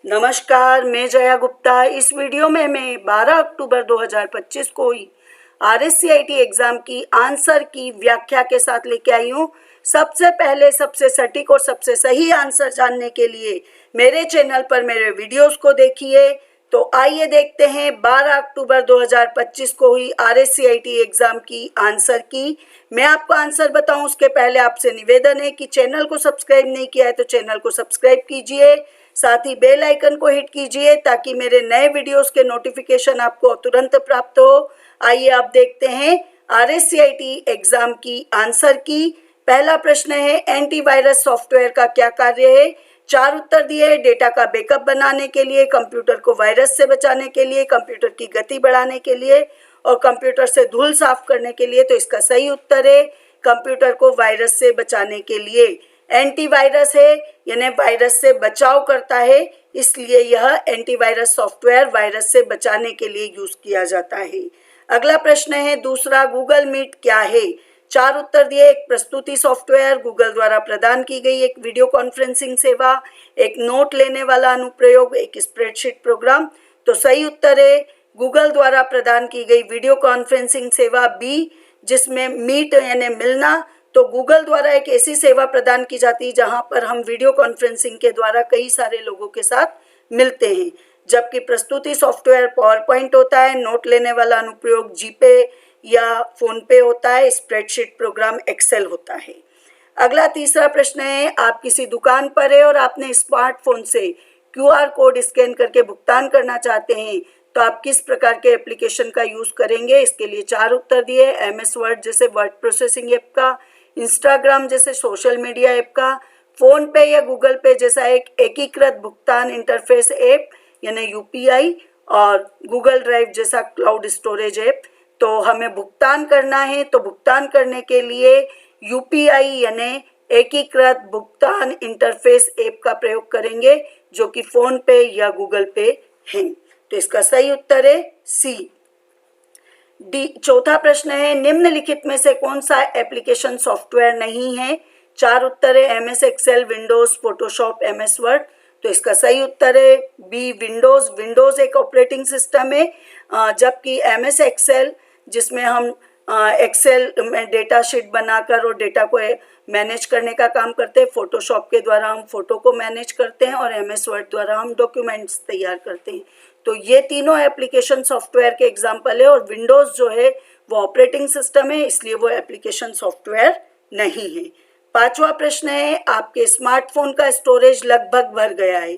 नमस्कार, मैं जया गुप्ता। इस वीडियो में मैं 12 अक्टूबर 2025 को ही RSCIT एग्ज़ाम की आंसर की व्याख्या के साथ लेके आई हूँ। सबसे पहले सबसे सटीक और सबसे सही आंसर जानने के लिए मेरे चैनल पर मेरे वीडियोस को देखिए। तो आइए देखते हैं 12 अक्टूबर 2025 को ही RSCIT एग्ज़ाम की आंसर की। मैं आपको आंसर बताऊं उसके पहले आपसे निवेदन है कि चैनल को सब्सक्राइब नहीं किया है तो चैनल को सब्सक्राइब कीजिए, साथ ही बेल आइकन को हिट कीजिए ताकि मेरे नए वीडियोस के नोटिफिकेशन आपको तुरंत प्राप्त हो। आइए आप देखते हैं RSCIT एग्ज़ाम की आंसर की। पहला प्रश्न है, एंटीवायरस सॉफ्टवेयर का क्या कार्य है? 4 उत्तर दिए। डेटा का बैकअप बनाने के लिए, कंप्यूटर को वायरस से बचाने के लिए, कंप्यूटर की गति बढ़ाने के लिए और कंप्यूटर से धूल साफ करने के लिए। तो इसका सही उत्तर है कंप्यूटर को वायरस से बचाने के लिए। एंटीवायरस है यानी वायरस से बचाव करता है, इसलिए यह एंटीवायरस सॉफ्टवेयर वायरस से बचाने के लिए यूज किया जाता है। अगला प्रश्न है दूसरा, गूगल मीट क्या है? 4 उत्तर दिए। एक प्रस्तुति सॉफ्टवेयर, गूगल द्वारा प्रदान की गई एक वीडियो कॉन्फ्रेंसिंग सेवा, एक नोट लेने वाला अनुप्रयोग, एक स्प्रेडशीट प्रोग्राम। तो सही उत्तर है गूगल द्वारा प्रदान की गई वीडियो कॉन्फ्रेंसिंग सेवा बी, जिसमें मीट यानी मिलना। तो गूगल द्वारा एक ऐसी सेवा प्रदान की जाती है जहां पर हम वीडियो कॉन्फ्रेंसिंग के द्वारा कई सारे लोगों के साथ मिलते हैं, जबकि प्रस्तुति सॉफ्टवेयर पावर पॉइंट होता है, नोट लेने वाला अनुप्रयोग जीपे या फोन पे होता है, स्प्रेडशीट प्रोग्राम एक्सेल होता है। अगला तीसरा प्रश्न है, आप किसी दुकान पर है और आपने स्मार्टफोन से QR कोड स्कैन करके भुगतान करना चाहते हैं, तो आप किस प्रकार के एप्लीकेशन का यूज करेंगे? इसके लिए 4 उत्तर दिए। MS वर्ड जैसे वर्ड प्रोसेसिंग ऐप का, इंस्टाग्राम जैसे सोशल मीडिया ऐप का, फोन पे या गूगल पे जैसा एक एकीकृत भुगतान इंटरफेस ऐप यानी UPI और गूगल ड्राइव जैसा क्लाउड स्टोरेज ऐप। तो हमें भुगतान करना है तो भुगतान करने के लिए UPI यानी एकीकृत भुगतान इंटरफेस ऐप का प्रयोग करेंगे, जो कि फोन पे या गूगल पे है। तो इसका सही उत्तर है सी। डी चौथा प्रश्न है, निम्नलिखित में से कौन सा एप्लीकेशन सॉफ्टवेयर नहीं है? 4 उत्तर है, MS Excel, Windows, Photoshop, MS Word. तो इसका सही उत्तर है बी, विंडोज। विंडोज एक ऑपरेटिंग सिस्टम है, जबकि MS एक्सेल जिसमें हम एक्सेल में डेटा शीट बनाकर और डेटा को मैनेज करने का काम करते हैं, फोटोशॉप के द्वारा हम फोटो को मैनेज करते हैं और MS वर्ड द्वारा हम डॉक्यूमेंट्स तैयार करते हैं। तो ये तीनों एप्लीकेशन सॉफ्टवेयर के एग्जाम्पल है और विंडोज जो है वो ऑपरेटिंग सिस्टम है, इसलिए वो एप्लीकेशन सॉफ्टवेयर नहीं है। पांचवा प्रश्न है, आपके स्मार्टफोन का स्टोरेज लगभग भर गया है।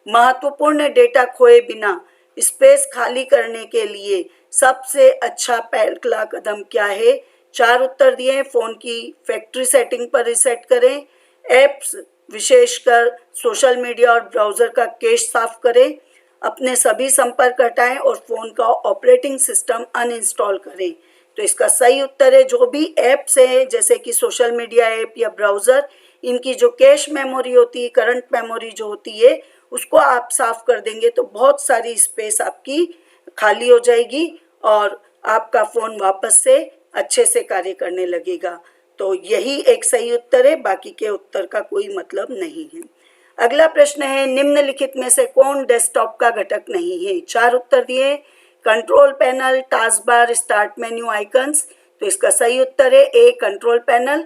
महत्वपूर्ण डेटा खोए बिना स्पेस खाली करने के लिए सबसे अच्छा पहला कदम क्या है? 4 उत्तर दिए हैं। फोन की फैक्ट्री सेटिंग पर रिसेट करें, एप्स विशेषकर सोशल मीडिया और ब्राउजर का कैश साफ करें, अपने सभी संपर्क हटाएं और फोन का ऑपरेटिंग सिस्टम अनइंस्टॉल करें। तो इसका सही उत्तर है जो भी ऐप्स हैं जैसे कि सोशल मीडिया ऐप या ब्राउजर, इनकी जो कैश मेमोरी होती है, करंट मेमोरी जो होती है, उसको आप साफ कर देंगे तो बहुत सारी स्पेस आपकी खाली हो जाएगी और आपका फोन वापस से अच्छे से कार्य करने लगेगा। तो यही एक सही उत्तर है, बाकी के उत्तर का कोई मतलब नहीं है। अगला प्रश्न है, निम्नलिखित में से कौन डेस्कटॉप का घटक नहीं है? 4 उत्तर दिए। Control panel, task bar, start menu, icons. तो इसका सही उत्तर है A, control panel.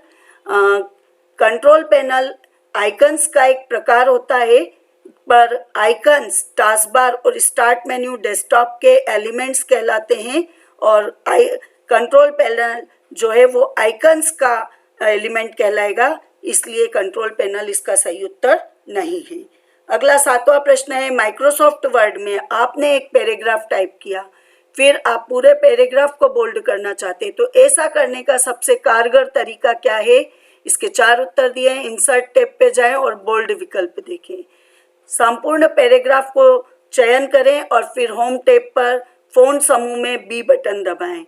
Control panel icons का एक प्रकार होता है, पर आइकन्स, टास्क बार और स्टार्ट मेन्यू डेस्कटॉप के एलिमेंट्स कहलाते हैं और कंट्रोल पैनल जो है वो आइकन्स का एलिमेंट कहलाएगा, इसलिए कंट्रोल पैनल इसका सही उत्तर नहीं है। अगला 7वां प्रश्न है, माइक्रोसॉफ्ट वर्ड में आपने एक पैराग्राफ टाइप किया, फिर आप पूरे पैराग्राफ को बोल्ड करना चाहते हैं, तो ऐसा करने का सबसे कारगर तरीका क्या है? इसके 4 उत्तर दिए हैं। इंसर्ट टैब पे जाएं और बोल्ड विकल्प देखें, संपूर्ण पैराग्राफ को चयन करें और फिर होम टैब पर फ़ॉन्ट समूह में बी बटन दबाएं।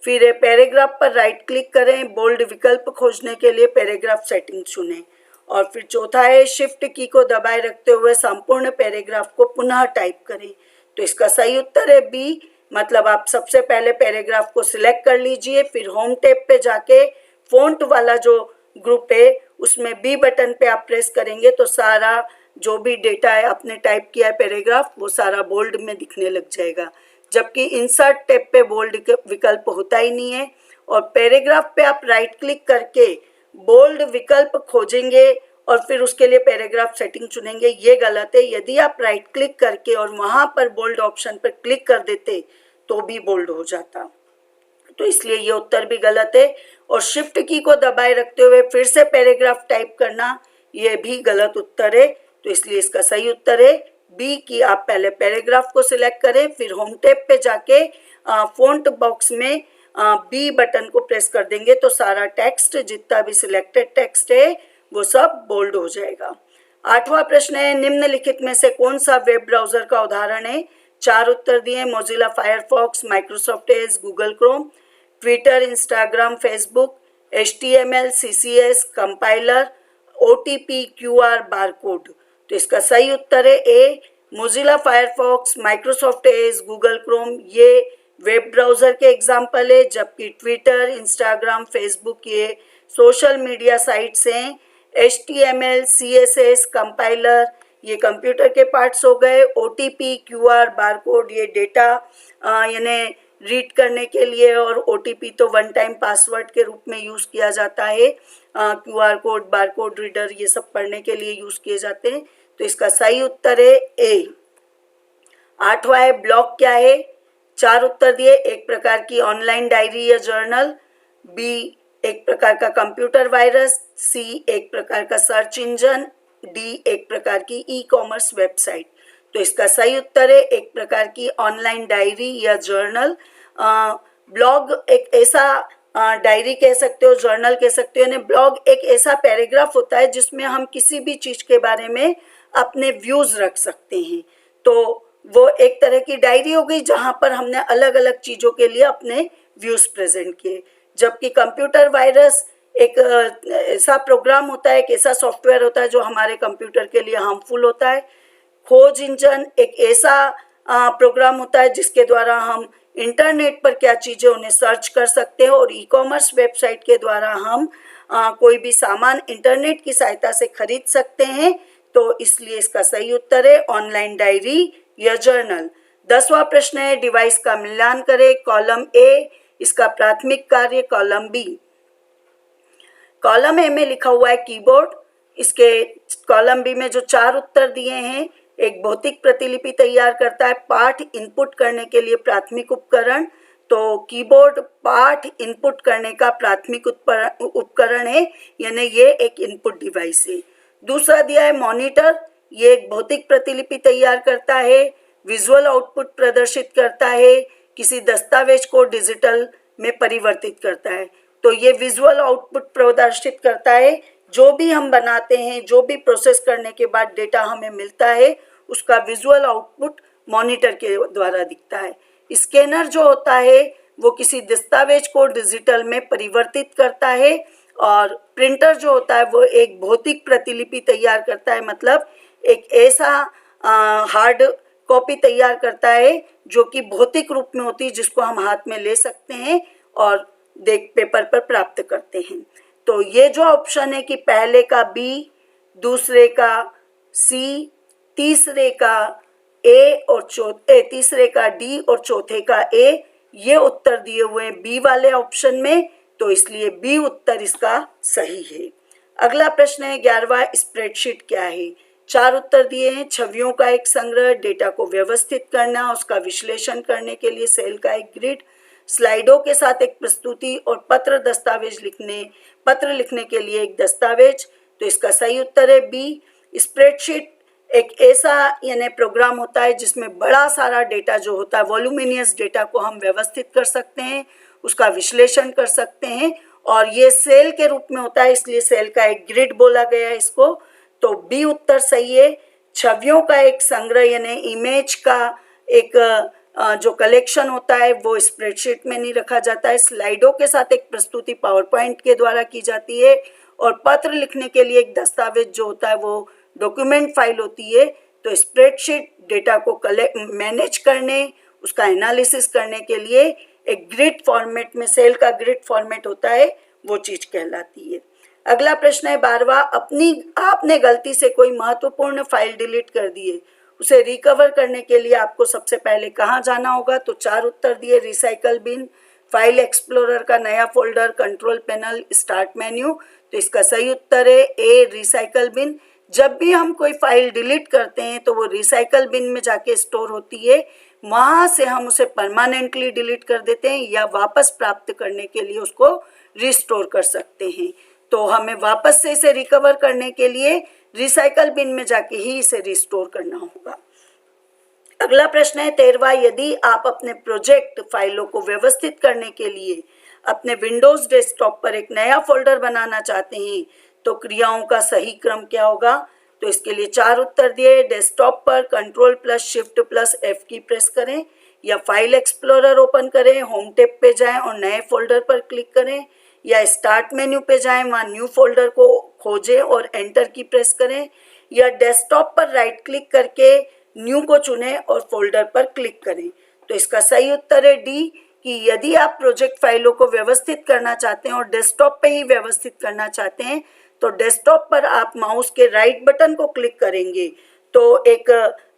फिर पैराग्राफ पर राइट क्लिक करें, बोल्ड विकल्प खोजने के लिए पैराग्राफ सेटिंग चुनें और फिर चौथा है, शिफ्ट की को दबाए रखते हुए संपूर्ण पैराग्राफ को पुनः टाइप करें। तो इसका सही उत्तर है बी, मतलब आप सबसे पहले पैराग्राफ को सिलेक्ट कर लीजिए, फिर होम टैब पे जाके फ़ॉन्ट वाला जो ग्रुप है उसमें बी बटन पे आप प्रेस करेंगे तो सारा जो भी डेटा है आपने टाइप किया है पैराग्राफ, वो सारा बोल्ड में दिखने लग जाएगा। जबकि इंसर्ट टैब पे बोल्ड विकल्प होता ही नहीं है। और पैराग्राफ पे आप राइट क्लिक करके बोल्ड विकल्प खोजेंगे और फिर उसके लिए पैराग्राफ सेटिंग चुनेंगे, ये गलत है। यदि आप राइट क्लिक करके और वहाँ पर बोल्ड ऑप्शन पर क्लिक कर देते तो भी बोल्ड हो जाता, तो इसलिए ये उत्तर भी गलत है। और शिफ्ट की को दबाए रखते हुए फिर से पैराग्राफ टाइप करना, ये भी गलत उत्तर है। तो इसलिए इसका सही उत्तर है बी की आप पहले पैराग्राफ को सिलेक्ट करें, फिर होम टैब पे जाके फ़ॉन्ट बॉक्स में बी बटन को प्रेस कर देंगे तो सारा टेक्स्ट, जितना भी सिलेक्टेड टेक्स्ट है वो सब बोल्ड हो जाएगा। 8वां प्रश्न है, निम्नलिखित में से कौन सा वेब ब्राउजर का उदाहरण है? 4 उत्तर दिए, Mozilla Firefox, Microsoft Edge, Google Chrome, Twitter, Instagram, Facebook, HTML, CSS, compiler, OTP, QR, barcode. तो इसका सही उत्तर है A, Mozilla Firefox, Microsoft Edge, Google Chrome, ये वेब ब्राउज़र के एग्जाम्पल है। जबकि ट्विटर, इंस्टाग्राम, फेसबुक ये सोशल मीडिया साइट्स हैं। HTML, CSS, कंपाइलर ये कंप्यूटर के पार्ट्स हो गए। OTP, QR, बारकोड ये डेटा यानी रीड करने के लिए, और OTP तो वन टाइम पासवर्ड के रूप में यूज़ किया जाता है। QR कोड, बारकोड रीडर ये सब पढ़ने के लिए यूज़ किए जाते हैं। तो इसका सही उत्तर है ए। 8वां है, ब्लॉग क्या है? 4 उत्तर दिए, एक प्रकार की ऑनलाइन डायरी या जर्नल, बी एक प्रकार का कंप्यूटर वायरस, सी एक प्रकार का सर्च इंजन, डी एक प्रकार की ई-कॉमर्स वेबसाइट। तो इसका सही उत्तर है एक प्रकार की ऑनलाइन डायरी या जर्नल। ब्लॉग एक ऐसा डायरी कह सकते हो, जर्नल कह सकते हो, यानी ब्लॉग एक ऐसा पैराग्राफ होता है जिसमें हम किसी भी चीज़ के बारे में अपने व्यूज़ रख सकते हैं। तो वो एक तरह की डायरी हो गई जहाँ पर हमने अलग अलग चीज़ों के लिए अपने व्यूज़ प्रेजेंट किए। जबकि कंप्यूटर वायरस एक ऐसा प्रोग्राम होता है, एक ऐसा सॉफ्टवेयर होता है जो हमारे कंप्यूटर के लिए हार्मफुल होता है। खोज इंजन एक ऐसा प्रोग्राम होता है जिसके द्वारा हम इंटरनेट पर क्या चीज़ें उन्हें सर्च कर सकते हैं। और ई-कॉमर्स वेबसाइट के द्वारा हम कोई भी सामान इंटरनेट की सहायता से खरीद सकते हैं। तो इसलिए इसका सही उत्तर है ऑनलाइन डायरी या जर्नल। 10वां प्रश्न है, डिवाइस का मिलान करें। कॉलम ए इसका प्राथमिक कार्य, कॉलम बी। कॉलम ए में लिखा हुआ है कीबोर्ड, इसके कॉलम बी में जो 4 उत्तर दिए हैं, एक भौतिक प्रतिलिपि तैयार करता है, पाठ इनपुट करने के लिए प्राथमिक उपकरण। तो कीबोर्ड पाठ इनपुट करने का प्राथमिक उपकरण है, यानी ये एक इनपुट डिवाइस है। दूसरा दिया है मॉनिटर, ये एक भौतिक प्रतिलिपि तैयार करता है, विजुअल आउटपुट प्रदर्शित करता है, किसी दस्तावेज को डिजिटल में परिवर्तित करता है। तो ये विजुअल आउटपुट प्रदर्शित करता है, जो भी हम बनाते हैं, जो भी प्रोसेस करने के बाद डेटा हमें मिलता है, उसका विजुअल आउटपुट मॉनिटर के द्वारा दिखता है। स्कैनर जो होता है वो किसी दस्तावेज को डिजिटल में परिवर्तित करता है। और प्रिंटर जो होता है वो एक भौतिक प्रतिलिपि तैयार करता है, मतलब एक ऐसा हार्ड कॉपी तैयार करता है जो कि भौतिक रूप में होती है, जिसको हम हाथ में ले सकते हैं और पेपर पर प्राप्त करते हैं। तो ये जो ऑप्शन है कि पहले का बी, दूसरे का सी, तीसरे का ए और तीसरे का डी और चौथे का ए, ये उत्तर दिए हुए हैं बी वाले ऑप्शन में। तो इसलिए बी उत्तर इसका सही है। अगला प्रश्न है 11वां, स्प्रेडशीट क्या है? 4 उत्तर दिए हैं, छवियों का एक संग्रह, डेटा को व्यवस्थित करना, उसका विश्लेषण करने के लिए सेल का एक ग्रिड, स्लाइडों के साथ एक प्रस्तुति, और पत्र लिखने के लिए एक दस्तावेज। तो इसका सही उत्तर है बी। स्प्रेडशीट एक ऐसा यानी प्रोग्राम होता है जिसमें बड़ा सारा डेटा जो होता है, वॉल्यूमिनियस डेटा को हम व्यवस्थित कर सकते हैं, उसका विश्लेषण कर सकते हैं, और ये सेल के रूप में होता है, इसलिए सेल का एक ग्रिड बोला गया है इसको। तो बी उत्तर सही है। छवियों का एक संग्रह यानी इमेज का एक जो कलेक्शन होता है वो स्प्रेडशीट में नहीं रखा जाता है। स्लाइडों के साथ एक प्रस्तुति पावर पॉइंट के द्वारा की जाती है, और पत्र लिखने के लिए एक दस्तावेज जो होता है वो डॉक्यूमेंट फाइल होती है। तो स्प्रेडशीट डेटा को मैनेज करने, उसका एनालिसिस करने के लिए एक ग्रिड फॉर्मेट में, सेल का ग्रिड फॉर्मेट होता है, वो चीज़ कहलाती है। अगला प्रश्न है 12वां, आपने गलती से कोई महत्वपूर्ण फाइल डिलीट कर दी है, उसे रिकवर करने के लिए आपको सबसे पहले कहाँ जाना होगा? तो 4 उत्तर दिए, रिसाइकल बिन, फाइल एक्सप्लोरर का नया folder, control panel, start menu. तो इसका सही उत्तर है ए, रिसाइकल बिन। जब भी हम कोई फाइल डिलीट करते हैं तो वो रिसाइकल बिन में जाके स्टोर होती है, वहाँ से हम उसे परमानेंटली डिलीट कर देते हैं या वापस प्राप्त करने के लिए उसको रिस्टोर कर सकते हैं। तो हमें वापस से इसे रिकवर करने के लिए रिसाइकल बिन में जाके ही इसे रिस्टोर करना होगा। अगला प्रश्न है 13वां, यदि आप अपने प्रोजेक्ट फाइलों को व्यवस्थित करने के लिए अपने विंडोज डेस्कटॉप पर एक नया फोल्डर बनाना चाहते हैं तो क्रियाओं का सही क्रम क्या होगा? तो इसके लिए 4 उत्तर दिए, डेस्कटॉप पर control plus shift plus F की प्रेस करें, या फाइल एक्सप्लोरर ओपन करें, होम टैब पे जाएं और नए फोल्डर पर क्लिक करें, या स्टार्ट मेन्यू पे जाएं, वहाँ न्यू फोल्डर को खोजें और एंटर की प्रेस करें, या डेस्कटॉप पर राइट क्लिक करके न्यू को चुनें और फोल्डर पर क्लिक करें। तो इसका सही उत्तर है डी, कि यदि आप प्रोजेक्ट फाइलों को व्यवस्थित करना चाहते हैं और डेस्कटॉप पे ही व्यवस्थित करना चाहते हैं तो डेस्कटॉप पर आप माउस के राइट बटन को क्लिक करेंगे तो एक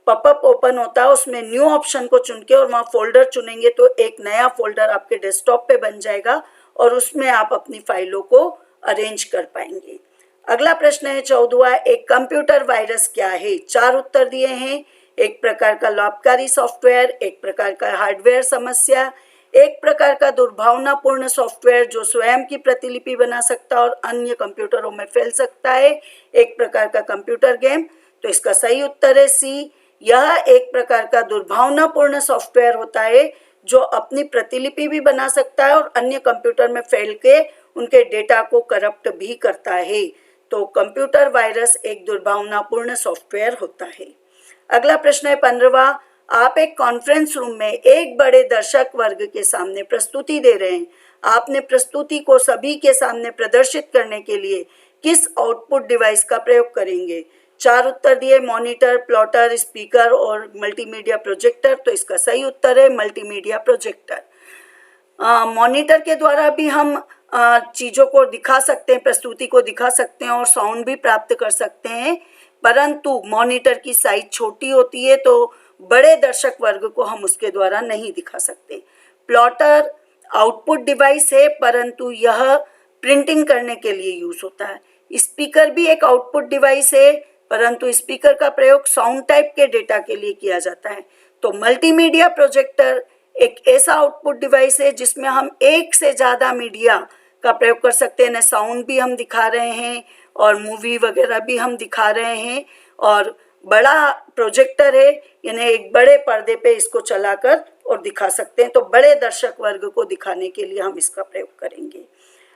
पॉपअप ओपन होता है, उसमें न्यू ऑप्शन को चुन के और वहाँ फोल्डर चुनेंगे तो एक नया फोल्डर आपके डेस्कटॉप पे बन जाएगा और उसमें आप अपनी फाइलों को अरेंज कर पाएंगे। अगला प्रश्न है 14वां, एक कंप्यूटर वायरस क्या है? 4 उत्तर दिए हैं, एक प्रकार का लाभकारी सॉफ्टवेयर, एक प्रकार का हार्डवेयर समस्या, एक प्रकार का दुर्भावनापूर्ण सॉफ्टवेयर जो स्वयं की प्रतिलिपि बना सकता है और अन्य कंप्यूटरों में फैल सकता है, एक प्रकार का कंप्यूटर गेम। तो इसका सही उत्तर है सी, यह एक प्रकार का दुर्भावनापूर्ण सॉफ्टवेयर होता है जो अपनी प्रतिलिपि भी बना सकता है और अन्य कंप्यूटर में फैल के उनके डेटा को करप्ट भी करता है। तो कंप्यूटर वायरस एक दुर्भावनापूर्ण सॉफ्टवेयर होता है। अगला प्रश्न है 15वां, आप एक कॉन्फ्रेंस रूम में एक बड़े दर्शक वर्ग के सामने प्रस्तुति दे रहे हैं। आपने प्रस्तुति को सभी के सामने प्रदर्शित करने के लिए किस आउटपुट डिवाइस का प्रयोग करेंगे? 4 उत्तर दिए, मॉनिटर, प्लॉटर, स्पीकर और मल्टीमीडिया प्रोजेक्टर। तो इसका सही उत्तर है मल्टीमीडिया प्रोजेक्टर। मॉनिटर के द्वारा भी हम चीज़ों को दिखा सकते हैं, प्रस्तुति को दिखा सकते हैं और साउंड भी प्राप्त कर सकते हैं, परंतु मॉनिटर की साइज छोटी होती है तो बड़े दर्शक वर्ग को हम उसके द्वारा नहीं दिखा सकते। प्लॉटर आउटपुट डिवाइस है परंतु यह प्रिंटिंग करने के लिए यूज होता है। स्पीकर भी एक आउटपुट डिवाइस है परंतु स्पीकर का प्रयोग साउंड टाइप के डेटा के लिए किया जाता है। तो मल्टीमीडिया प्रोजेक्टर एक ऐसा आउटपुट डिवाइस है जिसमें हम एक से ज़्यादा मीडिया का प्रयोग कर सकते हैं, ना साउंड भी हम दिखा रहे हैं और मूवी वगैरह भी हम दिखा रहे हैं, और बड़ा प्रोजेक्टर है यानी एक बड़े पर्दे पे इसको चलाकर और दिखा सकते हैं। तो बड़े दर्शक वर्ग को दिखाने के लिए हम इसका प्रयोग करेंगे।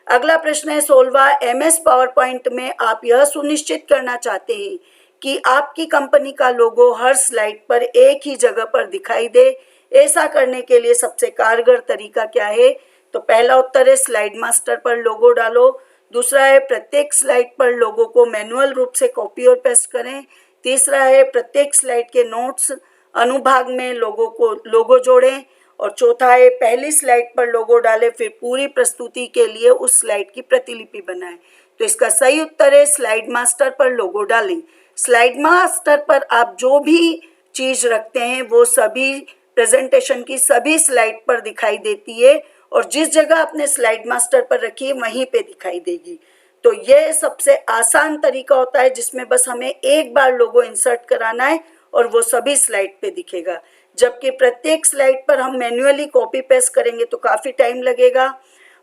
अगला प्रश्न है 16वां, MS पावर पॉइंट में आप यह सुनिश्चित करना चाहते हैं कि आपकी कंपनी का लोगो हर स्लाइड पर एक ही जगह पर दिखाई दे। ऐसा करने के लिए सबसे कारगर तरीका क्या है? तो पहला उत्तर है स्लाइड मास्टर पर लोगो डालो। दूसरा है प्रत्येक स्लाइड पर लोगो को मैनुअल रूप से कॉपी और पेस्ट करें। तीसरा है प्रत्येक स्लाइड के नोट्स अनुभाग में लोगो जोड़ें। और चौथा है पहली स्लाइड पर लोगो डालें फिर पूरी प्रस्तुति के लिए उस स्लाइड की प्रतिलिपि बनाएं। तो इसका सही उत्तर है स्लाइड मास्टर पर लोगो डालें। स्लाइड मास्टर पर आप जो भी चीज़ रखते हैं वो सभी प्रेजेंटेशन की सभी स्लाइड पर दिखाई देती है और जिस जगह आपने स्लाइड मास्टर पर रखी है वहीं पे दिखाई देगी। तो ये सबसे आसान तरीका होता है जिसमें बस हमें एक बार लोगो इंसर्ट कराना है और वो सभी स्लाइड पे दिखेगा, जबकि प्रत्येक स्लाइड पर हम मैन्युअली कॉपी पेस्ट करेंगे तो काफ़ी टाइम लगेगा।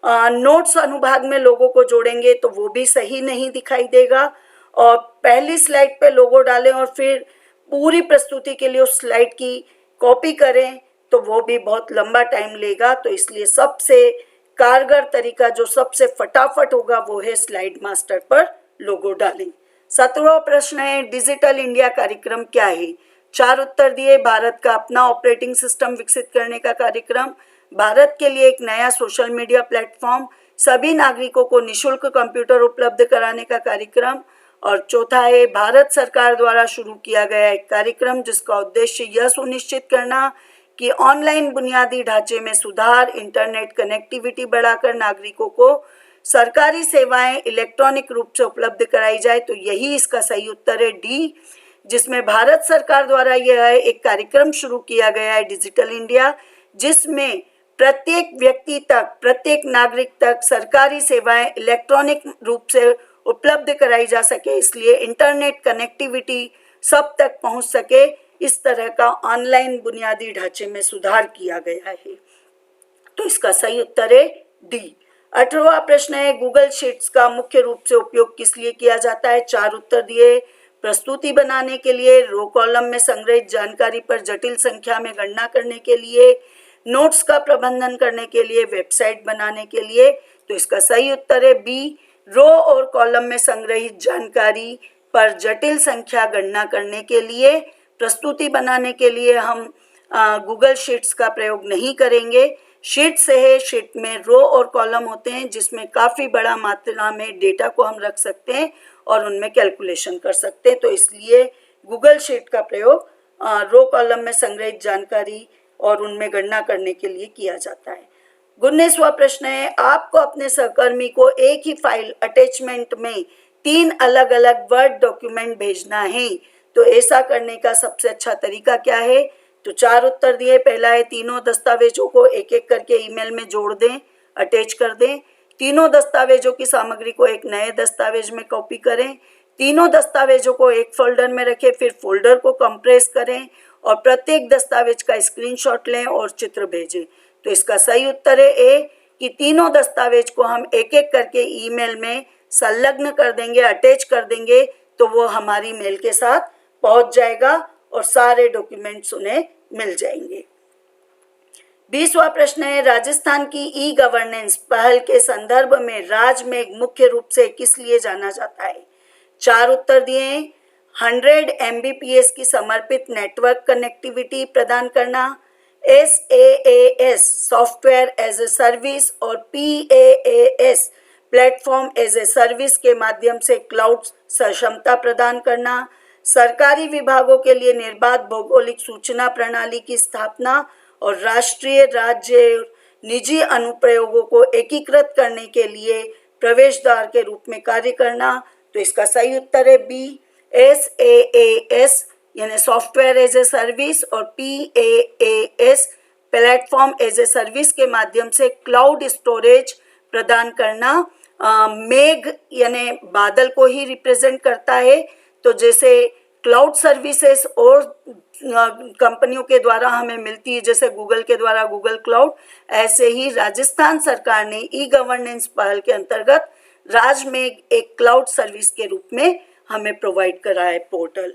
नोट्स अनुभाग में लोगों को जोड़ेंगे तो वो भी सही नहीं दिखाई देगा, और पहली स्लाइड पे लोगो डालें और फिर पूरी प्रस्तुति के लिए उस स्लाइड की कॉपी करें तो वो भी बहुत लंबा टाइम लेगा। तो इसलिए सबसे कारगर तरीका जो सबसे फटाफट होगा वो है स्लाइड मास्टर पर लोगो डालें। 17वां प्रश्न है डिजिटल इंडिया कार्यक्रम क्या है? 4 उत्तर दिए, भारत का अपना ऑपरेटिंग सिस्टम विकसित करने का कार्यक्रम, भारत के लिए एक नया सोशल मीडिया प्लेटफॉर्म, सभी नागरिकों को निःशुल्क कंप्यूटर उपलब्ध कराने का कार्यक्रम, और चौथा है भारत सरकार द्वारा शुरू किया गया एक कार्यक्रम जिसका उद्देश्य यह सुनिश्चित करना कि ऑनलाइन बुनियादी ढांचे में सुधार, इंटरनेट कनेक्टिविटी बढ़ाकर नागरिकों को सरकारी सेवाएं इलेक्ट्रॉनिक रूप से उपलब्ध कराई जाए, तो यही इसका सही उत्तर है डी, जिसमें भारत सरकार द्वारा यह एक कार्यक्रम शुरू किया गया है डिजिटल इंडिया, जिसमें प्रत्येक व्यक्ति तक, प्रत्येक नागरिक तक सरकारी सेवाएं इलेक्ट्रॉनिक रूप से उपलब्ध कराई जा सके, इसलिए इंटरनेट कनेक्टिविटी सब तक पहुंच सके, इस तरह का ऑनलाइन बुनियादी ढांचे में सुधार किया गया है। तो इसका सही उत्तर है डी। 18वां प्रश्न है, गूगल शीट्स का मुख्य रूप से उपयोग किस लिए किया जाता है? 4 उत्तर दिए। प्रस्तुति बनाने के लिए, रो कॉलम में संग्रहित जानकारी पर जटिल संख्या में गणना करने के लिए, नोट्स का प्रबंधन करने के लिए, वेबसाइट बनाने के लिए। तो इसका सही उत्तर है बी, रो और कॉलम में संग्रहित जानकारी पर जटिल संख्या गणना करने के लिए। प्रस्तुति बनाने के लिए हम गूगल शीट्स का प्रयोग नहीं करेंगे। शीट से है, शीट में रो और कॉलम होते हैं जिसमें काफ़ी बड़ा मात्रा में डेटा को हम रख सकते हैं और उनमें कैलकुलेशन कर सकते हैं, तो इसलिए गूगल शीट का प्रयोग रो कॉलम में संग्रहित जानकारी और उनमें गणना करने के लिए किया जाता है। 19वां प्रश्न है, आपको अपने सहकर्मी को एक ही फाइल अटैचमेंट में 3 अलग अलग वर्ड डॉक्यूमेंट भेजना है, तो ऐसा करने का सबसे अच्छा तरीका क्या है? तो 4 उत्तर दिए। पहला है, तीनों दस्तावेजों को एक एक करके ईमेल में जोड़ दें, अटैच कर दें। तीनों दस्तावेजों की सामग्री को एक नए दस्तावेज में कॉपी करें। तीनों दस्तावेजों को एक फोल्डर में रखें, फिर फोल्डर को कंप्रेस करें और प्रत्येक दस्तावेज का स्क्रीनशॉट लें और चित्र भेजें। तो इसका सही उत्तर है ए, कि तीनों दस्तावेज को हम एक एक करके ईमेल में संलग्न कर देंगे, अटैच कर देंगे, तो वो हमारी मेल के साथ पहुंच जाएगा और सारे डॉक्यूमेंट्स उन्हें मिल जाएंगे। 20वां प्रश्न है, राजस्थान की ई गवर्नेंस पहल के संदर्भ में राजमेघ मुख्य रूप से किस लिए जाना जाता है? 4 उत्तर दिए। 100 Mbps की समर्पित नेटवर्क कनेक्टिविटी प्रदान करना, SaaS software as a service और PaaS platform as a service के माध्यम से क्लाउड सक्षमता प्रदान करना, सरकारी विभागों के लिए निर्बाध भौगोलिक सूचना प्रणाली की स्थापना और राष्ट्रीय, राज्य, निजी अनुप्रयोगों को एकीकृत करने के लिए प्रवेश द्वार के रूप में कार्य करना। तो इसका सही उत्तर है बी, SaaS यानी सॉफ्टवेयर एज ए सर्विस और PaaS platform as a service के माध्यम से क्लाउड स्टोरेज प्रदान करना। मेघ यानी बादल को ही रिप्रेजेंट करता है, तो जैसे क्लाउड सर्विसेज और कंपनियों के द्वारा हमें मिलती है, जैसे गूगल के द्वारा गूगल क्लाउड, ऐसे ही राजस्थान सरकार ने ई गवर्नेंस पहल के अंतर्गत राजमेघ एक क्लाउड सर्विस के रूप में हमें प्रोवाइड करा है पोर्टल।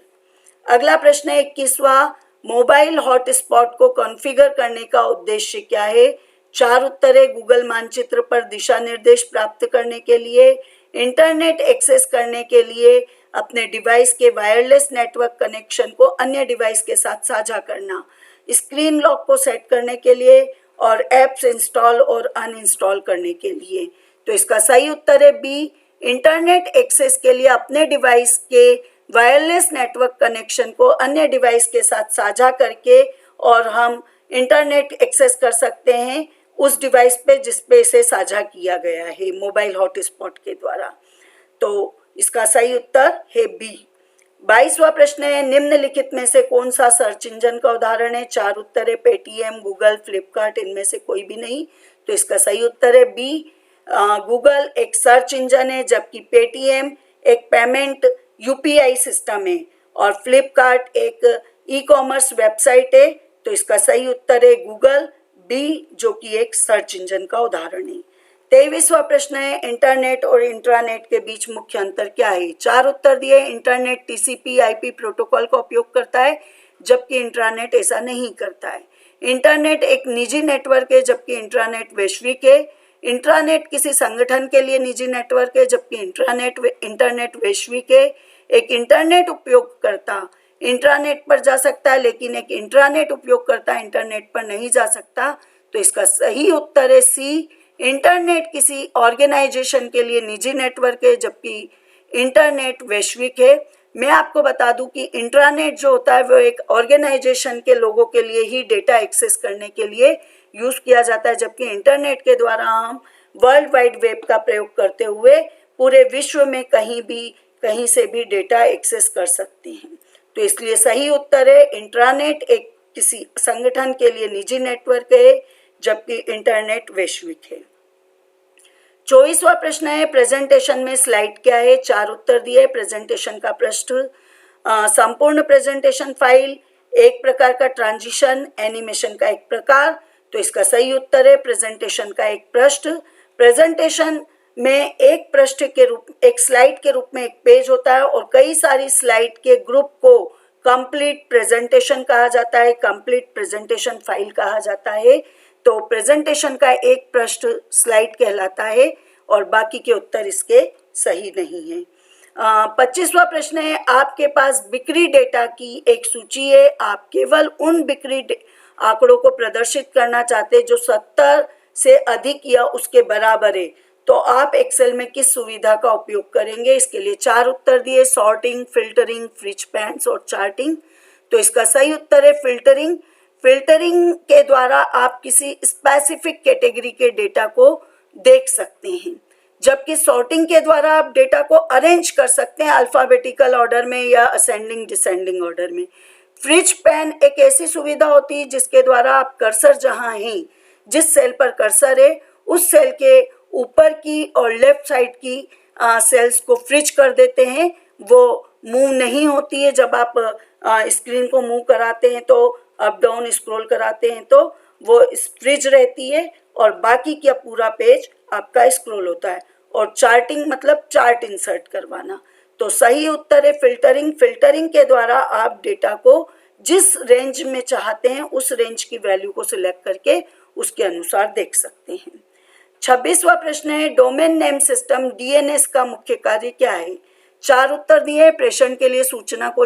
अगला प्रश्न है 21वां, मोबाइल हॉटस्पॉट को कॉन्फ़िगर करने का उद्देश्य क्या है? 4 उत्तर है, गूगल मानचित्र पर दिशा निर्देश प्राप्त करने के लिए, इंटरनेट एक्सेस करने के लिए, अपने डिवाइस के वायरलेस नेटवर्क कनेक्शन को अन्य डिवाइस के साथ साझा करना, स्क्रीन लॉक को सेट करने के लिए और ऐप्स इंस्टॉल और अनइंस्टॉल करने के लिए। तो इसका सही उत्तर है बी, इंटरनेट एक्सेस के लिए अपने डिवाइस के वायरलेस नेटवर्क कनेक्शन को अन्य डिवाइस के साथ साझा करके और हम इंटरनेट एक्सेस कर सकते हैं उस डिवाइस पे जिस पे इसे साझा किया गया है मोबाइल हॉटस्पॉट के द्वारा। तो इसका सही उत्तर है बी। 22वां प्रश्न है, निम्नलिखित में से कौन सा सर्च इंजन का उदाहरण है? 4 उत्तर है, पेटीएम, गूगल, फ्लिपकार्ट, इनमें से कोई भी नहीं। तो इसका सही उत्तर है बी, गूगल एक सर्च इंजन है, जबकि पेटीएम एक पेमेंट UPI सिस्टम है और फ्लिपकार्ट एक ई-कॉमर्स वेबसाइट है। तो इसका सही उत्तर है गूगल, बी, जो कि एक सर्च इंजन का उदाहरण है। 23वां प्रश्न है, इंटरनेट और इंट्रानेट के बीच मुख्य अंतर क्या है? 4 उत्तर दिए। इंटरनेट TCP/IP प्रोटोकॉल का उपयोग करता है, जबकि इंट्रानेट ऐसा नहीं करता है। इंटरनेट एक निजी नेटवर्क है, जबकि इंट्रानेट वैश्विक है। इंट्रानेट किसी संगठन के लिए निजी नेटवर्क है, जबकि इंटरनेट वैश्विक है। एक इंटरनेट उपयोगकर्ता इंट्रानेट पर जा सकता है, लेकिन एक इंट्रानेट उपयोगकर्ता इंटरनेट पर नहीं जा सकता। तो इसका सही उत्तर है सी, इंटरनेट किसी ऑर्गेनाइजेशन के लिए निजी नेटवर्क है, जबकि इंटरनेट वैश्विक है। मैं आपको बता दूं कि इंट्रानेट जो होता है वो एक ऑर्गेनाइजेशन के लोगों के लिए ही डेटा एक्सेस करने के लिए यूज़ किया जाता है, जबकि इंटरनेट के द्वारा हम वर्ल्ड वाइड वेब का प्रयोग करते हुए पूरे विश्व में कहीं से भी डेटा एक्सेस कर सकते हैं। तो इसलिए सही उत्तर है इंट्रानेट एक किसी संगठन के लिए निजी नेटवर्क है, जबकि इंटरनेट वैश्विक है। 24वां प्रश्न है प्रेजेंटेशन में स्लाइड क्या है। 4 उत्तर दिए। प्रेजेंटेशन का पृष्ठ, संपूर्ण प्रेजेंटेशन फाइल, एक प्रकार का ट्रांजिशन, एनिमेशन का एक प्रकार। तो इसका सही उत्तर है प्रेजेंटेशन का एक पृष्ठ। प्रेजेंटेशन में एक स्लाइड के रूप में एक पेज होता है और कई सारी स्लाइड के ग्रुप को कंप्लीट प्रेजेंटेशन कहा जाता है, कंप्लीट प्रेजेंटेशन फाइल कहा जाता है। तो प्रेजेंटेशन का एक पृष्ठ स्लाइड कहलाता है और बाकी के उत्तर इसके सही नहीं है। 25वां प्रश्न है आपके पास बिक्री डेटा की एक सूची है, आप केवल उन बिक्री आंकड़ों को प्रदर्शित करना चाहते हैं जो 70 से अधिक या उसके बराबर है। तो आप एक्सेल में किस सुविधा का उपयोग करेंगे। इसके लिए 4 उत्तर दिए, सॉर्टिंग, फिल्टरिंग, फ्रिज पैंस और चार्टिंग। तो इसका सही उत्तर है फिल्टरिंग। फिल्टरिंग के द्वारा आप किसी स्पेसिफिक कैटेगरी के डेटा को देख सकते हैं, जबकि सॉर्टिंग के द्वारा आप डेटा को अरेंज कर सकते हैं अल्फाबेटिकल ऑर्डर में या असेंडिंग डिसेंडिंग ऑर्डर में। फ्रिज पैन एक ऐसी सुविधा होती है जिसके द्वारा आप कर्सर जहां है, जिस सेल पर कर्सर है उस सेल के ऊपर की और लेफ्ट साइड की सेल्स को फ्रिज कर देते हैं। वो मूव नहीं होती है। जब आप स्क्रीन को मूव कराते हैं तो अप डाउन स्क्रॉल कराते हैं तो वो फ्रिज रहती है और बाकी का पूरा पेज आपका स्क्रॉल होता है। और चार्टिंग मतलब चार्ट इंसर्ट करवाना। तो सही उत्तर है फिल्टरिंग। फिल्टरिंग के द्वारा आप डेटा को जिस रेंज में चाहते हैं उस रेंज की वैल्यू को सिलेक्ट करके उसके अनुसार देख सकते हैं। 26वां प्रश्न है डोमेन नेम सिस्टम डीएनएस का मुख्य कार्य क्या है। 4 उत्तर दिए। प्रेषण के लिए सूचना को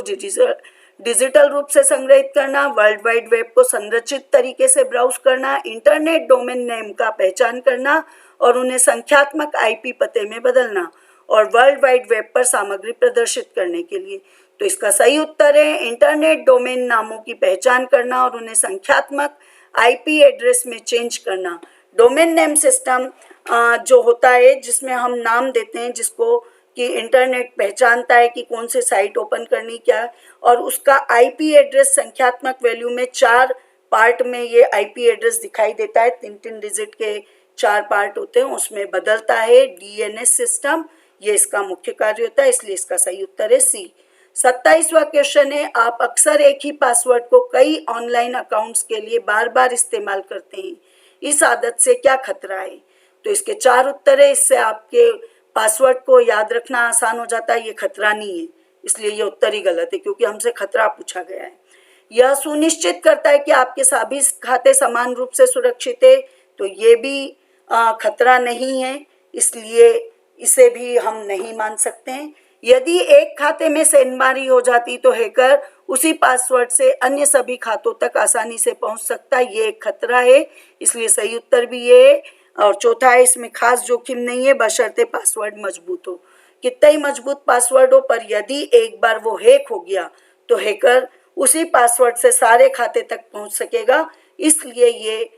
डिजिटल रूप से संग्रहित करना, वर्ल्ड वाइड वेब को संरचित तरीके से ब्राउज करना, इंटरनेट डोमेन नेम का पहचान करना और उन्हें संख्यात्मक आईपी पते में बदलना, और वर्ल्ड वाइड वेब पर सामग्री प्रदर्शित करने के लिए। तो इसका सही उत्तर है इंटरनेट डोमेन नामों की पहचान करना और उन्हें संख्यात्मक आईपी एड्रेस में चेंज करना। डोमेन नेम सिस्टम जो होता है जिसमें हम नाम देते हैं, जिसको कि इंटरनेट पहचानता है कि कौन से साइट ओपन करनी क्या है, और उसका आईपी एड्रेस संख्यात्मक वैल्यू में 4 पार्ट में ये आईपी एड्रेस दिखाई देता है। 3-3 डिजिट के 4 पार्ट होते हैं, उसमें बदलता है डीएनएस सिस्टम। ये इसका मुख्य कार्य होता है, इसलिए इसका सही उत्तर है सी। 27वां क्वेश्चन है आप अक्सर एक ही पासवर्ड को कई ऑनलाइन अकाउंट्स के लिए बार बार इस्तेमाल करते हैं, इस आदत से क्या खतरा है। तो इसके 4 उत्तर है। इससे आपके पासवर्ड को याद रखना आसान हो जाता है, ये खतरा नहीं है, इसलिए ये उत्तर ही गलत है क्योंकि हमसे खतरा पूछा गया है। यह सुनिश्चित करता है कि आपके सभी खाते समान रूप से सुरक्षित है, तो ये भी खतरा नहीं है, इसलिए इसे भी हम नहीं मान सकते हैं। यदि एक खाते में सेंधमारी हो जाती तो हैकर उसी पासवर्ड से अन्य सभी खातों तक आसानी से पहुंच सकता है, ये एक खतरा है, इसलिए सही उत्तर भी ये है। और चौथा है इसमें खास जोखिम नहीं है बशर्ते पासवर्ड मजबूत हो। कितना ही मजबूत पासवर्ड हो, पर यदि एक बार वो हैक हो गया तो हैकर उसी पासवर्ड से सारे खाते तक पहुंच सकेगा, इसलिए ये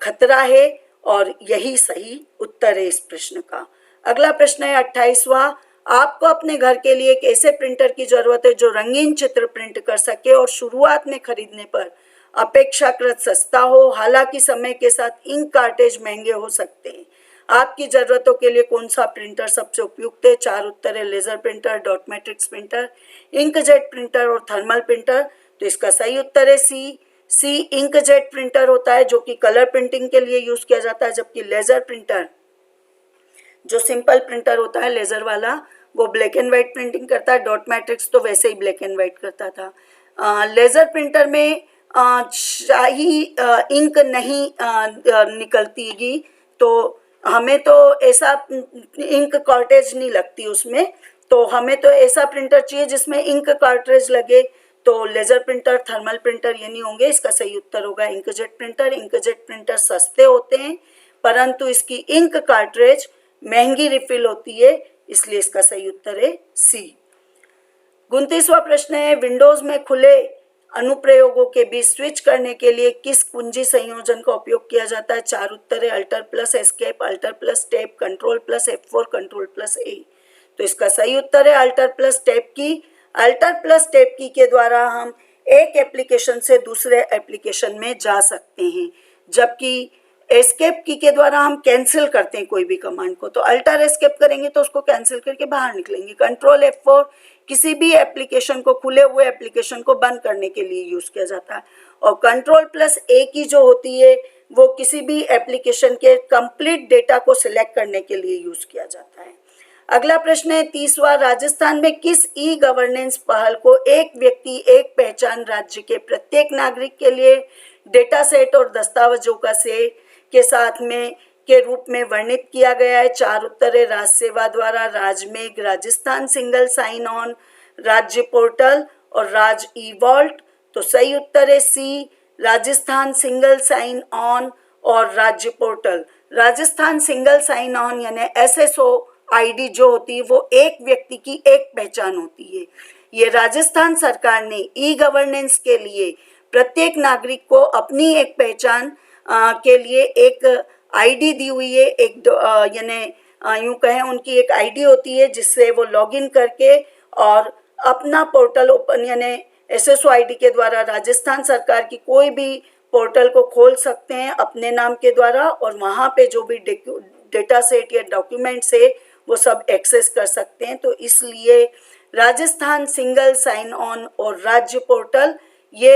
खतरा है और यही सही उत्तर है इस प्रश्न का। अगला प्रश्न है 28वां। आपको अपने घर के लिए एक ऐसे प्रिंटर की जरूरत है जो रंगीन चित्र प्रिंट कर सके और शुरुआत में खरीदने पर अपेक्षाकृत सस्ता हो। हालांकि समय के साथ इंक कार्टेज महंगे हो सकते हैं। आपकी जरूरतों के लिए कौन सा प्रिंटर सबसे उपयुक्त है। 4 उत्तर है laser printer, dot matrix printer, inkjet printer और थर्मल प्रिंटर। तो इसका सही उत्तर है सी इंकजेट प्रिंटर होता है जो कि कलर प्रिंटिंग के लिए यूज किया जाता है, जबकि लेजर प्रिंटर जो सिंपल प्रिंटर होता है लेजर वाला वो ब्लैक एंड व्हाइट प्रिंटिंग करता है। डॉट मैट्रिक्स तो वैसे ही ब्लैक एंड व्हाइट करता था। लेजर प्रिंटर में शाही इंक नहीं निकलतीगी, तो हमें तो ऐसा इंक कार्टेज नहीं लगती उसमें, तो हमें तो ऐसा प्रिंटर चाहिए जिसमें इंक कार्ट्रेज लगे। तो लेजर प्रिंटर, थर्मल प्रिंटर ये नहीं होंगे, इसका सही उत्तर होगा इंकजेट प्रिंटर। इंकजेट प्रिंटर सस्ते होते हैं परंतु इसकी इंक कार्ट्रेज महंगी रिफिल होती है, इसलिए इसका सही उत्तर है सी। 29वां प्रश्न है विंडोज में खुले अनुप्रयोगों के बीच स्विच करने के लिए किस कुंजी संयोजन का उपयोग किया जाता है? चार उत्तर है alt plus escape, alt plus tab, control plus F4, control plus A. तो इसका सही उत्तर है alt plus tab key. Alt plus tab key के द्वारा हम एक एप्लीकेशन से दूसरे एप्लीकेशन में जा सकते हैं, जबकि एस्केप की के द्वारा हम कैंसिल करते हैं कोई भी कमांड को। तो अल्टर एस्केप करेंगे तो उसको कैंसिल करके बाहर निकलेंगे। कंट्रोल F4 किसी भी एप्लीकेशन को, खुले हुए एप्लीकेशन को बंद करने के लिए यूज किया जाता है। और कंट्रोल प्लस ए की जो होती है वो किसी भी एप्लीकेशन के कंप्लीट डेटा को सिलेक्ट करने के लिए यूज किया जाता है। अगला प्रश्न है 30वां, राजस्थान में किस ई गवर्नेंस पहल को एक व्यक्ति एक पहचान राज्य के प्रत्येक नागरिक के लिए डेटा सेट और दस्तावेजों का सेट के साथ में के रूप में वर्णित किया गया है? चार उत्तर है राज्य सेवा द्वारा, Rajmegh, Rajasthan single sign on, राज्य पोर्टल और राज ई वॉल्ट। तो सही उत्तर है C, Rajasthan single sign on और राज्य portal. Rajasthan single sign on यानी SSO ID जो होती है वो एक व्यक्ति की एक पहचान होती है। ये राजस्थान सरकार ने ई गवर्नेंस के लिए प्रत्येक नागरिक को अपनी एक पहचान के लिए एक ID दी हुई है, एक यानी यूं कहें उनकी एक ID होती है जिससे वो लॉगिन करके और अपना पोर्टल ओपन यानी SSO ID के द्वारा राजस्थान सरकार की कोई भी पोर्टल को खोल सकते हैं अपने नाम के द्वारा, और वहाँ पे जो भी डेटा सेट या डॉक्यूमेंट्स है वो सब एक्सेस कर सकते हैं। तो इसलिए राजस्थान सिंगल साइन ऑन और राज्य पोर्टल ये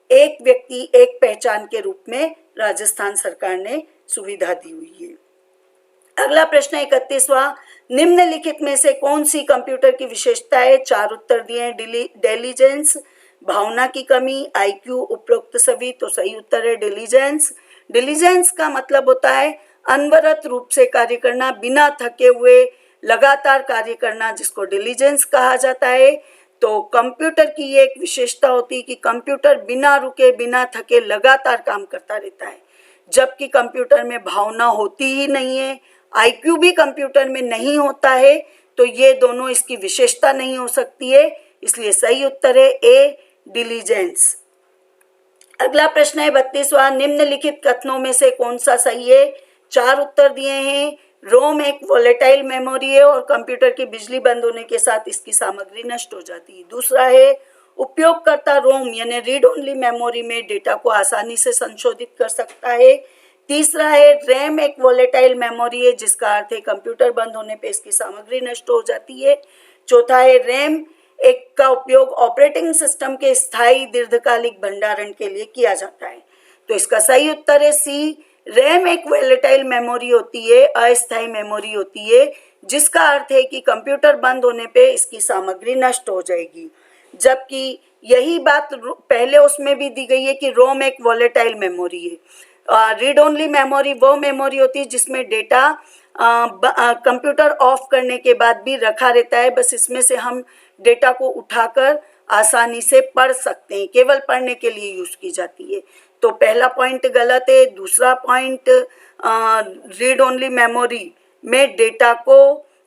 एक व्यक्ति एक पहचान के रूप में राजस्थान सरकार ने सुविधा दी हुई है। अगला प्रश्न 31वां, निम्नलिखित में से कौन सी कंप्यूटर की विशेषता है? चार उत्तर दिए हैं डिलीजेंस, भावना की कमी, IQ, उपरोक्त सभी। तो सही उत्तर है डिलीजेंस। डिलीजेंस का मतलब होता है अनवरत रूप से कार्य करना, बिना थके हुए लगातार कार्य करना, जिसको डिलीजेंस कहा जाता है। तो कंप्यूटर की ये एक विशेषता होती है कि कंप्यूटर बिना रुके बिना थके लगातार काम करता रहता है, जबकि कंप्यूटर में भावना होती ही नहीं है, IQ भी कंप्यूटर में नहीं होता है। तो ये दोनों इसकी विशेषता नहीं हो सकती है, इसलिए सही उत्तर है ए, डिलीजेंस। अगला प्रश्न है 32वां, निम्नलिखित कथनों में से कौन सा सही है? चार उत्तर दिए हैं रोम एक वोलेटाइल मेमोरी है और कंप्यूटर की बिजली बंद होने के साथ इसकी सामग्री नष्ट हो जाती है। दूसरा है उपयोगकर्ता रोम यानी रीड ओनली मेमोरी में डेटा को आसानी से संशोधित कर सकता है। तीसरा है रैम एक वोलेटाइल मेमोरी है, जिसका अर्थ है कंप्यूटर बंद होने पे इसकी सामग्री नष्ट हो जाती है। चौथा है रैम एक का उपयोग ऑपरेटिंग सिस्टम के स्थायी दीर्घकालिक भंडारण के लिए किया जाता है। तो इसका सही उत्तर है सी, रैम एक वोलेटाइल मेमोरी होती है, अस्थायी मेमोरी होती है, जिसका अर्थ है कि कंप्यूटर बंद होने पे इसकी सामग्री नष्ट हो जाएगी। जबकि यही बात पहले उसमें भी दी गई है कि रोम एक वोलेटाइल मेमोरी है। रीड ओनली मेमोरी वो मेमोरी होती है जिसमें डेटा कंप्यूटर ऑफ करने के बाद भी रखा रहता है, बस इसमें से हम डेटा को उठाकर आसानी से पढ़ सकते हैं, केवल पढ़ने के लिए यूज की जाती है। तो पहला पॉइंट गलत है। दूसरा पॉइंट, रीड ओनली मेमोरी में डेटा को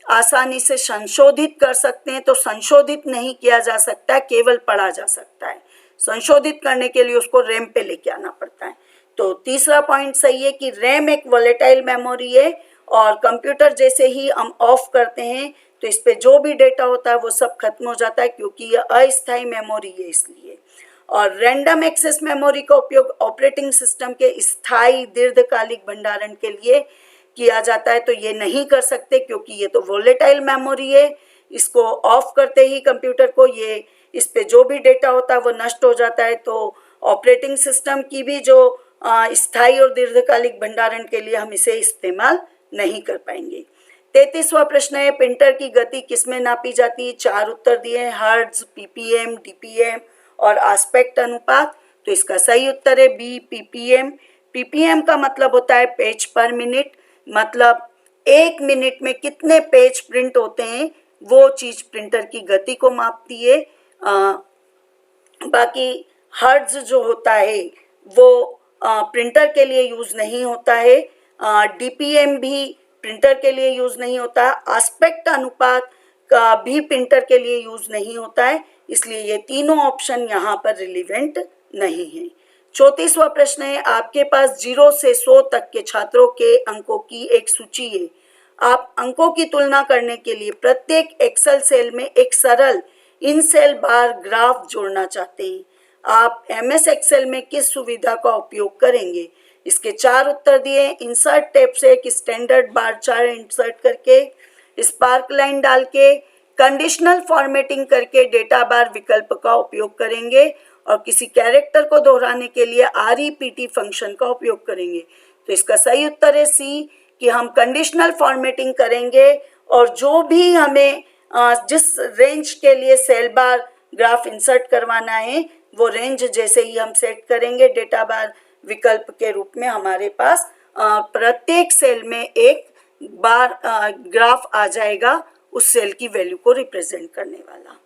आसानी से संशोधित कर सकते हैं, तो संशोधित नहीं किया जा सकता, केवल पढ़ा जा सकता है। संशोधित करने के लिए उसको रैम पे लेके आना पड़ता है। तो तीसरा पॉइंट सही है कि रैम एक वोलेटाइल मेमोरी है और कंप्यूटर जैसे ही हम ऑफ करते हैं तो इस पे जो भी डेटा होता है वो सब खत्म हो जाता है, क्योंकि यह अस्थायी मेमोरी है इसलिए। और रैंडम एक्सेस मेमोरी का उपयोग ऑपरेटिंग सिस्टम के स्थायी दीर्घकालिक भंडारण के लिए किया जाता है, तो ये नहीं कर सकते क्योंकि ये तो वोलेटाइल मेमोरी है। इसको ऑफ करते ही कंप्यूटर को ये इस पे जो भी डेटा होता है वो नष्ट हो जाता है। तो ऑपरेटिंग सिस्टम की भी जो स्थायी और दीर्घकालिक भंडारण के लिए हम इसे इस्तेमाल नहीं कर पाएंगे। 33वां प्रश्न है प्रिंटर की गति किसमें नापी जाती है? चार उत्तर दिए हैं हर्ट्ज, PPM, DPM और आस्पेक्ट अनुपात। तो इसका सही उत्तर है बी, PPM। PPM का मतलब होता है पेज पर मिनट, मतलब एक मिनट में कितने पेज प्रिंट होते हैं वो चीज प्रिंटर की गति को मापती है। बाकी हर्ट्ज जो होता है वो प्रिंटर के लिए यूज नहीं होता है। DPM भी प्रिंटर के लिए यूज नहीं होता। आस्पेक्ट अनुपात का भी प्रिंटर के लिए यूज नहीं होता है, इसलिए ये तीनों ऑप्शन यहाँ पर रिलीवेंट नहीं है। 34वां प्रश्न है, आपके पास 0 से 100 तक के छात्रों के अंकों की एक सूची है। आप अंकों की तुलना करने के लिए प्रत्येक एक्सेल सेल में एक सरल इन सेल बार ग्राफ जोड़ना चाहते हैं। आप MS एक्सेल में किस सुविधा का उपयोग करेंगे? इसके 4 उत्तर दिए। इंसर्ट टैब से एक स्टैंडर्ड बार चार्ट इंसर्ट करके, स्पार्क लाइन डाल के, कंडीशनल फॉर्मेटिंग करके डेटा बार विकल्प का उपयोग करेंगे और किसी कैरेक्टर को दोहराने के लिए REPT फंक्शन का उपयोग करेंगे। तो इसका सही उत्तर है सी, कि हम कंडीशनल फॉर्मेटिंग करेंगे और जो भी हमें जिस रेंज के लिए सेल बार ग्राफ इंसर्ट करवाना है वो रेंज जैसे ही हम सेट करेंगे, डेटा बार विकल्प के रूप में हमारे पास प्रत्येक सेल में एक बार ग्राफ आ जाएगा उस सेल की वैल्यू को रिप्रेजेंट करने वाला।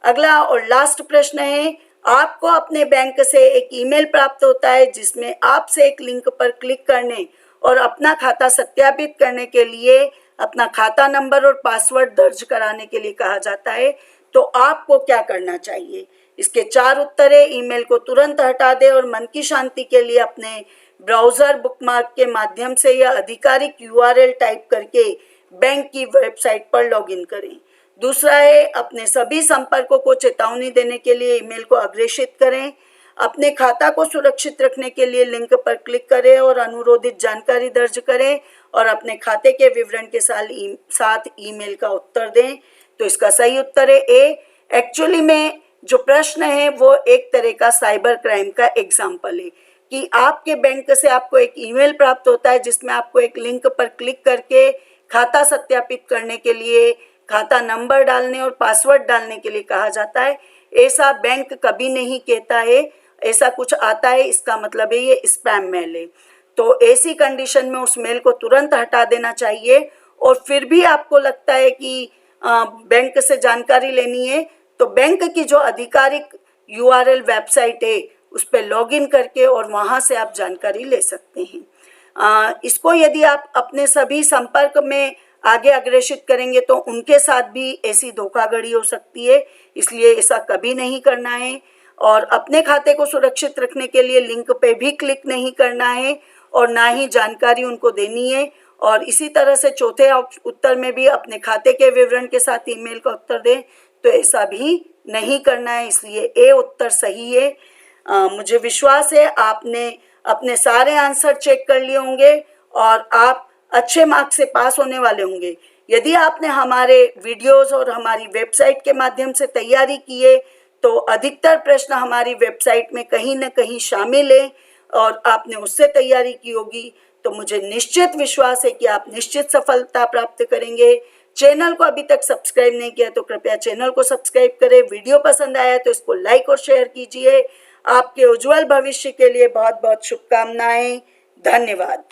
अगला और लास्ट प्रश्न है, आपको अपने बैंक से एक ईमेल प्राप्त होता है जिसमें आपसे एक लिंक पर क्लिक करने और अपना खाता सत्यापित करने के लिए अपना खाता नंबर और पासवर्ड दर्ज कराने के लिए कहा जाता है। तो आपको क्या करना चाहिए? इसके 4 उत्तर है। ईमेल को तुरंत हटा दें और मन की शांति के लिए अपने ब्राउजर बुकमार्क के माध्यम से या आधिकारिक URL टाइप करके बैंक की वेबसाइट पर लॉगिन करें। दूसरा है, अपने सभी संपर्कों को चेतावनी देने के लिए ईमेल को अग्रेषित करें। अपने खाता को सुरक्षित रखने के लिए लिंक पर क्लिक करें और अनुरोधित जानकारी दर्ज करें और अपने खाते के विवरण के साथ ईमेल का उत्तर दें। तो इसका सही उत्तर है ए। एक्चुअली में जो प्रश्न है वो एक तरह का साइबर क्राइम का एग्जाम्पल है कि आपके बैंक से आपको एक ईमेल प्राप्त होता है जिसमें आपको एक लिंक पर क्लिक करके खाता सत्यापित करने के लिए खाता नंबर डालने और पासवर्ड डालने के लिए कहा जाता है। ऐसा बैंक कभी नहीं कहता है, ऐसा कुछ आता है इसका मतलब है ये स्पैम मेल है। तो ऐसी कंडीशन में उस मेल को तुरंत हटा देना चाहिए। और फिर भी आपको लगता है कि बैंक से जानकारी लेनी है तो बैंक की जो आधिकारिक URL वेबसाइट है उस पर लॉगिन करके और वहाँ से आप जानकारी ले सकते हैं। इसको यदि आप अपने सभी संपर्क में आगे अग्रेषित करेंगे तो उनके साथ भी ऐसी धोखाधड़ी हो सकती है, इसलिए ऐसा कभी नहीं करना है। और अपने खाते को सुरक्षित रखने के लिए लिंक पे भी क्लिक नहीं करना है और ना ही जानकारी उनको देनी है। और इसी तरह से चौथे उत्तर में भी अपने खाते के विवरण के साथ ईमेल का उत्तर दें, तो ऐसा भी नहीं करना है, इसलिए ए उत्तर सही है। मुझे विश्वास है आपने अपने सारे आंसर चेक कर लिए होंगे और आप अच्छे मार्क्स से पास होने वाले होंगे। यदि आपने हमारे वीडियोस और हमारी वेबसाइट के माध्यम से तैयारी की है तो अधिकतर प्रश्न हमारी वेबसाइट में कहीं न कहीं शामिल है और आपने उससे तैयारी की होगी, तो मुझे निश्चित विश्वास है कि आप निश्चित सफलता प्राप्त करेंगे। चैनल को अभी तक सब्सक्राइब नहीं किया तो कृपया चैनल को सब्सक्राइब करें। वीडियो पसंद आया तो इसको लाइक और शेयर कीजिए। आपके उज्जवल भविष्य के लिए बहुत बहुत शुभकामनाएं। धन्यवाद।